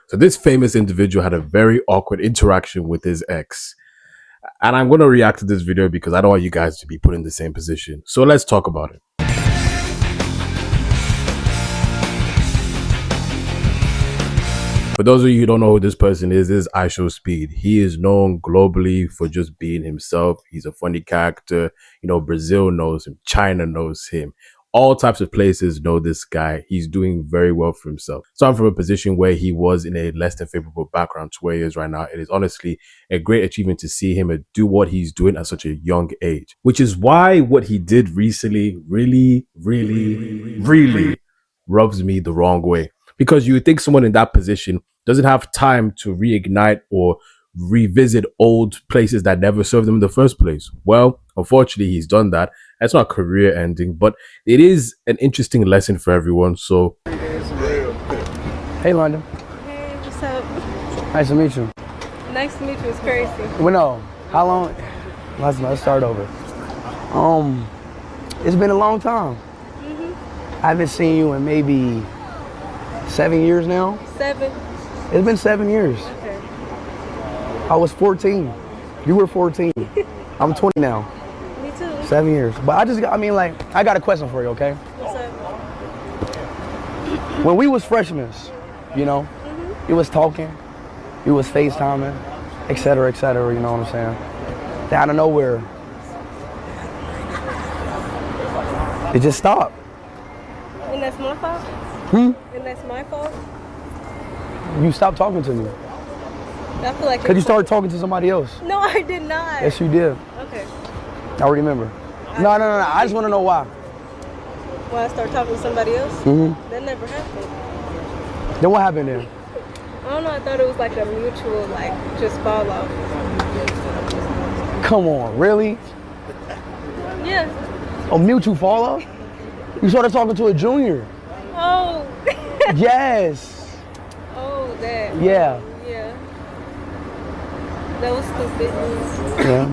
So this famous individual had a very awkward interaction with his ex. And I'm going to react to this video because I don't want you guys to be put in the same position. So let's talk about it. For those of you who don't know who this person is, this is iShowSpeed. He is known globally for just being himself. He's a funny character. You know, Brazil knows him. China knows him. All types of places know this guy. He's doing very well for himself. Starting from a position where he was in a less than favorable background to where he is right now, it is honestly a great achievement to see him do what he's doing at such a young age. Which is why what he did recently really rubs me the wrong way. Because you would think someone in that position doesn't have time to reignite or revisit old places that never served them in the first place. Well, unfortunately, he's done that. It's not career ending, but it is an interesting lesson for everyone. So, hey, London. Hey, what's up? Nice to meet you. Nice to meet you. It's crazy. Well, no. How long? Let's start over. It's been a long time. I haven't seen you in maybe 7 years now. 7. It's been 7 years. Okay. I was 14. You were 14. I'm 20 now. Me too. 7 years. But I got a question for you, okay? What's up? When we was freshmen, you know, you was talking, you was FaceTiming, et cetera, you know what I'm saying? Then out of nowhere, it just stopped. And that's my fault? Hmm? And that's my fault? You stopped talking to me. I feel like Because you started talking to somebody else. No, I did not. Yes, you did. Okay. I remember. No. I just want to know why. When I start talking to somebody else? That never happened. Then what happened then? I don't know. I thought it was like a mutual, like, just fall off. Come on, really? Yeah. A mutual fall off? You started talking to a junior. Oh. Yes. Oh, that. Yeah. Yeah. That was stupid. Yeah.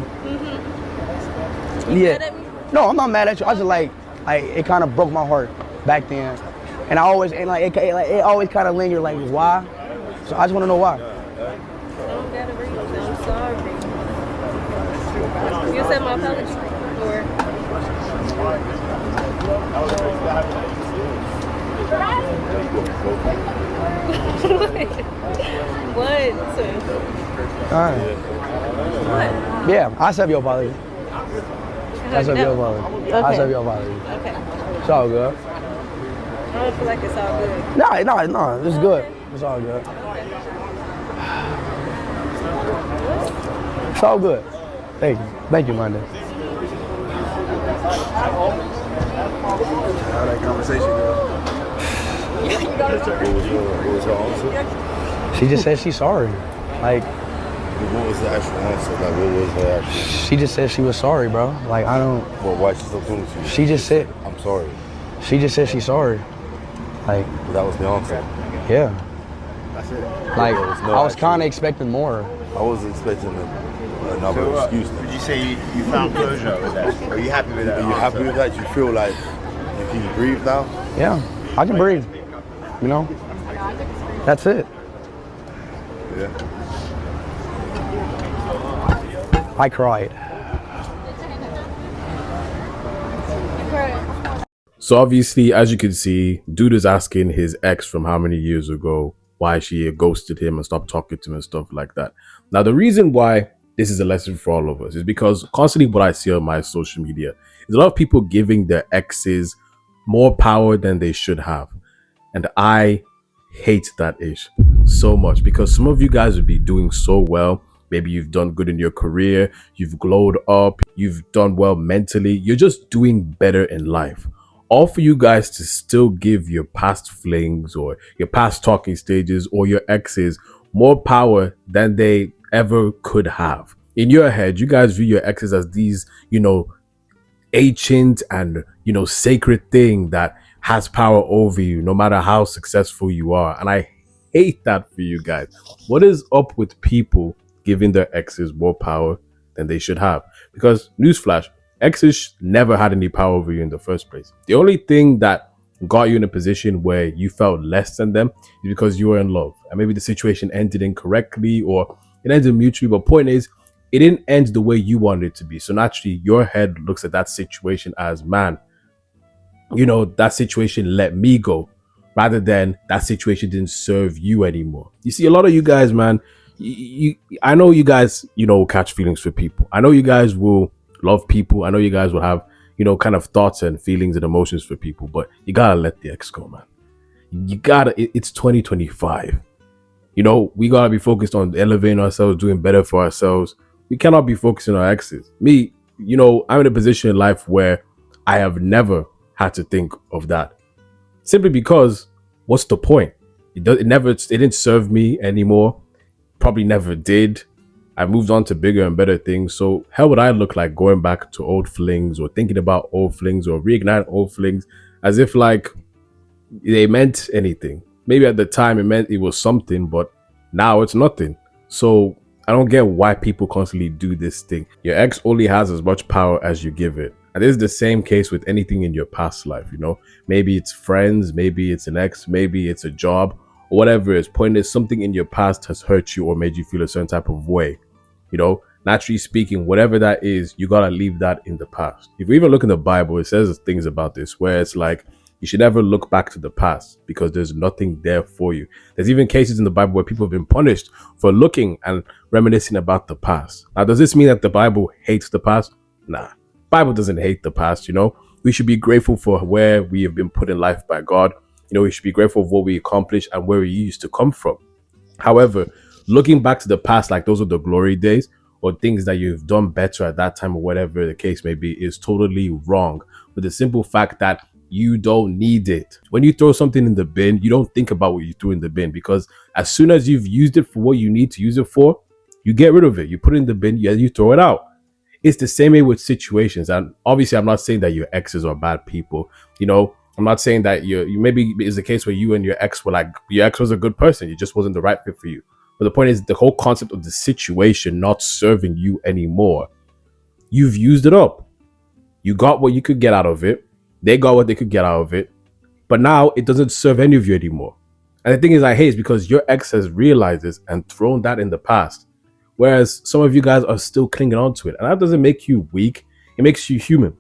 You Yeah. mad at me? No, I'm not mad at you. I just like it kind of broke my heart back then, and it always kind of lingered. Like, why? So I just want to know why. I don't got a reason. I'm sorry. You said my apology? Or? What? All right. What? Yeah, I accept your apology. I accept your apology. I accept your apology. Okay. It's all good. I don't feel like it's all good. No, it's good. It's all good. It's all good. Thank you, Monday. How that conversation go? What was her answer? She just said she's sorry. Like, What was the actual answer? Like, what was her actual? she just said she was sorry, bro. Like, I don't. Well, why she still talking to you? She just said. I'm sorry. She just said she's sorry. Like, That was the answer. yeah. That's it. Like, There was no I was actual- kind of expecting more. I wasn't expecting another excuse. Would you say you found closure with that? Are you happy with that? Are you happy with that? You feel like you can breathe now? Yeah, I can breathe. You know? That's it. Yeah. I cried. So obviously, as you can see, dude is asking his ex from how many years ago why she ghosted him and stopped talking to him and stuff like that. Now, the reason why this is a lesson for all of us is because constantly what I see on my social media is a lot of people giving their exes more power than they should have. And I hate that ish so much because some of you guys would be doing so well. Maybe you've done good in your career, you've glowed up, you've done well mentally, you're just doing better in life. All for you guys to still give your past flings or your past talking stages or your exes more power than they ever could have. In your head, you guys view your exes as these, ancient and, sacred thing that has power over you, no matter how successful you are. And I hate that for you guys. What is up with people giving their exes more power than they should have? Because, newsflash, exes never had any power over you in the first place. The only thing that got you in a position where you felt less than them is because you were in love. And maybe the situation ended incorrectly or it ended mutually. But point is, it didn't end the way you wanted it to be. So naturally, your head looks at that situation as, man, that situation let me go, rather than that situation didn't serve you anymore. You see, a lot of you guys, man, I know you guys, catch feelings for people. I know you guys will love people. I know you guys will have, kind of thoughts and feelings and emotions for people, but you gotta let the ex go, man. It's 2025. We gotta be focused on elevating ourselves, doing better for ourselves. We cannot be focusing on our exes. Me, I'm in a position in life where I have never had to think of that. Simply because, what's the point? It didn't serve me anymore. Probably never did. I moved on to bigger and better things. So how would I look like going back to old flings or thinking about old flings or reigniting old flings as if like they meant anything? Maybe at the time it meant it was something, but now it's nothing. So I don't get why people constantly do this thing. Your ex only has as much power as you give it. And this is the same case with anything in your past life, Maybe it's friends, maybe it's an ex, maybe it's a job, or whatever it is. Point is, something in your past has hurt you or made you feel a certain type of way. Naturally speaking, whatever that is, you gotta leave that in the past. If we even look in the Bible, it says things about this where it's like, you should never look back to the past because there's nothing there for you. There's even cases in the Bible where people have been punished for looking and reminiscing about the past. Now, does this mean that the Bible hates the past? Nah, Bible doesn't hate the past. We should be grateful for where we have been put in life by God. We should be grateful for what we accomplished and where we used to come from. However, looking back to the past like those are the glory days or things that you've done better at that time or whatever the case may be is totally wrong. With the simple fact that you don't need it. When you throw something in the bin, you don't think about what you threw in the bin, because as soon as you've used it for what you need to use it for, you get rid of it. You put it in the bin, you throw it out. It's the same way with situations. And obviously, I'm not saying that your exes are bad people. I'm not saying that you maybe is the case where you and your ex were like, your ex was a good person. It just wasn't the right fit for you. But the point is, the whole concept of the situation not serving you anymore. You've used it up. You got what you could get out of it. They got what they could get out of it. But now it doesn't serve any of you anymore. And the thing is, I hate is because your ex has realized this and thrown that in the past. Whereas some of you guys are still clinging on to it. And that doesn't make you weak. It makes you human.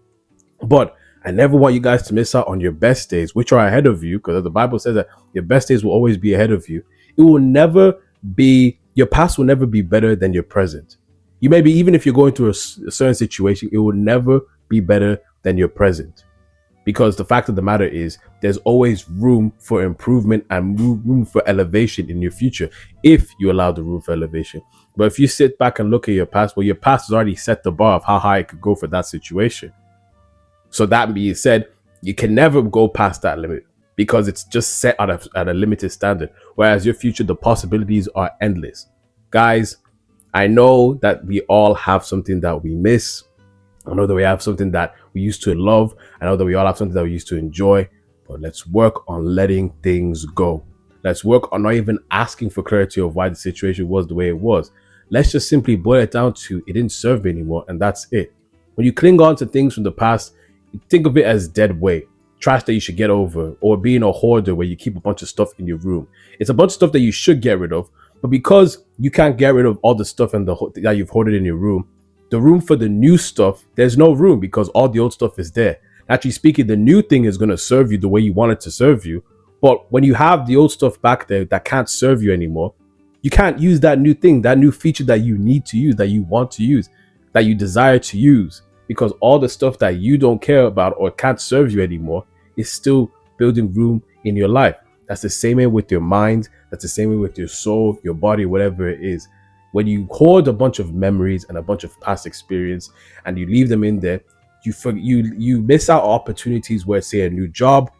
But I never want you guys to miss out on your best days, which are ahead of you, because the Bible says that your best days will always be ahead of you. It will never be, your past will never be better than your present. You may be, even if you're going through a certain situation, it will never be better than your present. Because the fact of the matter is, there's always room for improvement and room for elevation in your future if you allow the room for elevation. But if you sit back and look at your past, well, your past has already set the bar of how high it could go for that situation. So that being said, you can never go past that limit because it's just set at a limited standard. Whereas your future, the possibilities are endless. Guys, I know that we all have something that we miss. I know that we have something that we used to love. I know that we all have something that we used to enjoy. But let's work on letting things go. Let's work on not even asking for clarity of why the situation was the way it was. Let's just simply boil it down to it didn't serve me anymore, and that's it. When you cling on to things from the past, think of it as dead weight, trash that you should get over, or being a hoarder where you keep a bunch of stuff in your room. It's a bunch of stuff that you should get rid of, but because you can't get rid of all the stuff that you've hoarded in your room, the room for the new stuff, there's no room because all the old stuff is there. Actually speaking, the new thing is going to serve you the way you want it to serve you. But when you have the old stuff back there that can't serve you anymore, you can't use that new thing, that new feature that you need to use, that you want to use, that you desire to use. Because all the stuff that you don't care about or can't serve you anymore is still building room in your life. That's the same way with your mind. That's the same way with your soul, your body, whatever it is. When you hoard a bunch of memories and a bunch of past experience and you leave them in there, you miss out on opportunities where, say, a new job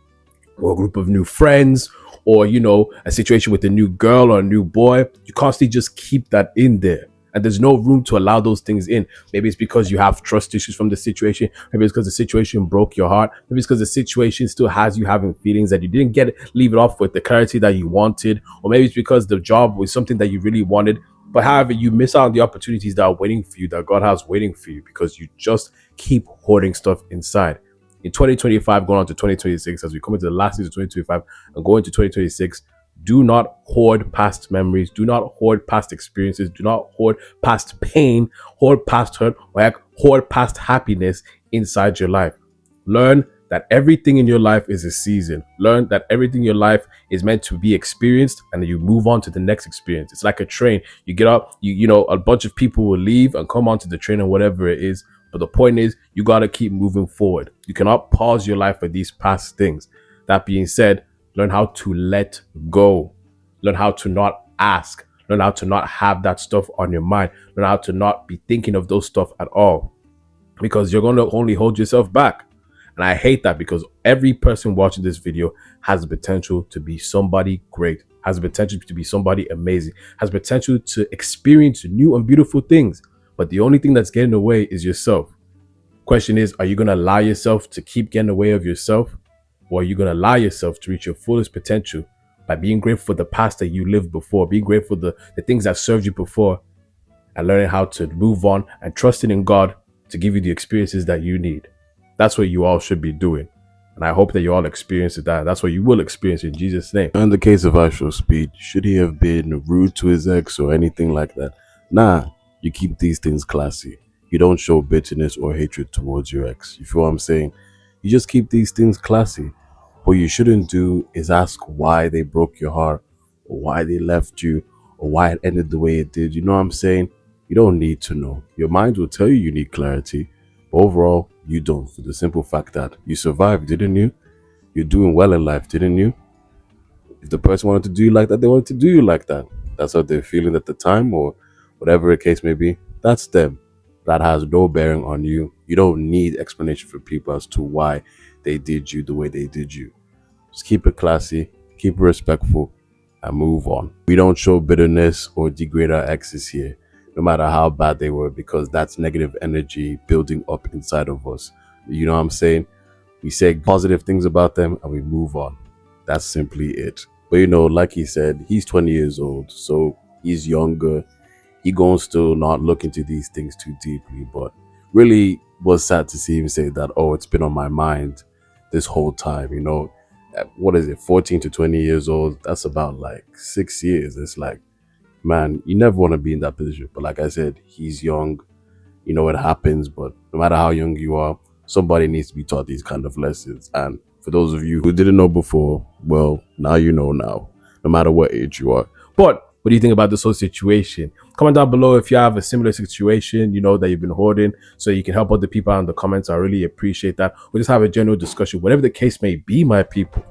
or a group of new friends or, a situation with a new girl or a new boy. You constantly just keep that in there. And there's no room to allow those things in. Maybe it's because you have trust issues from the situation. Maybe it's because the situation broke your heart. Maybe it's because the situation still has you having feelings that you didn't leave it off with the clarity that you wanted. Or maybe it's because the job was something that you really wanted. But however, you miss out on the opportunities that are waiting for you, that God has waiting for you, because you just keep hoarding stuff inside. in 2025, going on to 2026, as we come into the last season of 2025 and go into 2026, do not hoard past memories. Do not hoard past experiences. Do not hoard past pain, hoard past hurt, or heck, hoard past happiness inside your life. Learn that everything in your life is a season. Learn that everything in your life is meant to be experienced, and then you move on to the next experience. It's like a train. You get up, you know, a bunch of people will leave and come onto the train or whatever it is. But the point is, you got to keep moving forward. You cannot pause your life for these past things. That being said, learn how to let go. Learn how to not ask. Learn how to not have that stuff on your mind. Learn how to not be thinking of those stuff at all, because you're going to only hold yourself back. And I hate that, because every person watching this video has the potential to be somebody great, has the potential to be somebody amazing, has the potential to experience new and beautiful things. But the only thing that's getting in the way is yourself. Question is, are you going to allow yourself to keep getting in the way of yourself? Or are you going to allow yourself to reach your fullest potential by being grateful for the past that you lived before, being grateful for the things that served you before, and learning how to move on and trusting in God to give you the experiences that you need? That's what you all should be doing. And I hope that you all experience that. That's what you will experience in Jesus' name. In the case of iShowSpeed, should he have been rude to his ex or anything like that? Nah, you keep these things classy. You don't show bitterness or hatred towards your ex. You feel what I'm saying? You just keep these things classy. What you shouldn't do is ask why they broke your heart, or why they left you, or why it ended the way it did. You know what I'm saying? You don't need to know. Your mind will tell you need clarity. But overall, you don't, for the simple fact that you survived, didn't you? You're doing well in life, didn't you? If the person wanted to do you like that, they wanted to do you like that. That's how they're feeling at the time, or whatever the case may be. That's them. That has no bearing on you. You don't need explanation for people as to why they did you the way they did you. Just keep it classy, keep it respectful, and move on. We don't show bitterness or degrade our exes here, no matter how bad they were, because that's negative energy building up inside of us. You know what I'm saying? We say positive things about them and we move on. That's simply it. But you know, like he said, he's 20 years old, so he's younger. He gonna still not look into these things too deeply, but really was sad to see him say that, oh, it's been on my mind this whole time. You know, what is it, 14 to 20 years old? That's about like 6 years. It's like, man, you never want to be in that position. But like I said, he's young. You know, it happens. But no matter how young you are, somebody needs to be taught these kind of lessons. And for those of you who didn't know before, well, now you know now, no matter what age you are. But what do you think about this whole situation? Comment down below if you have a similar situation, you know, that you've been hoarding, so you can help other people out in the comments. I really appreciate that. We'll just have a general discussion, whatever the case may be, my people.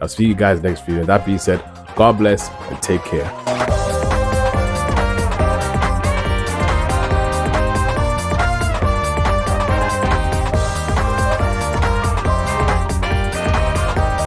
I'll see you guys next video. And that being said, God bless and take care.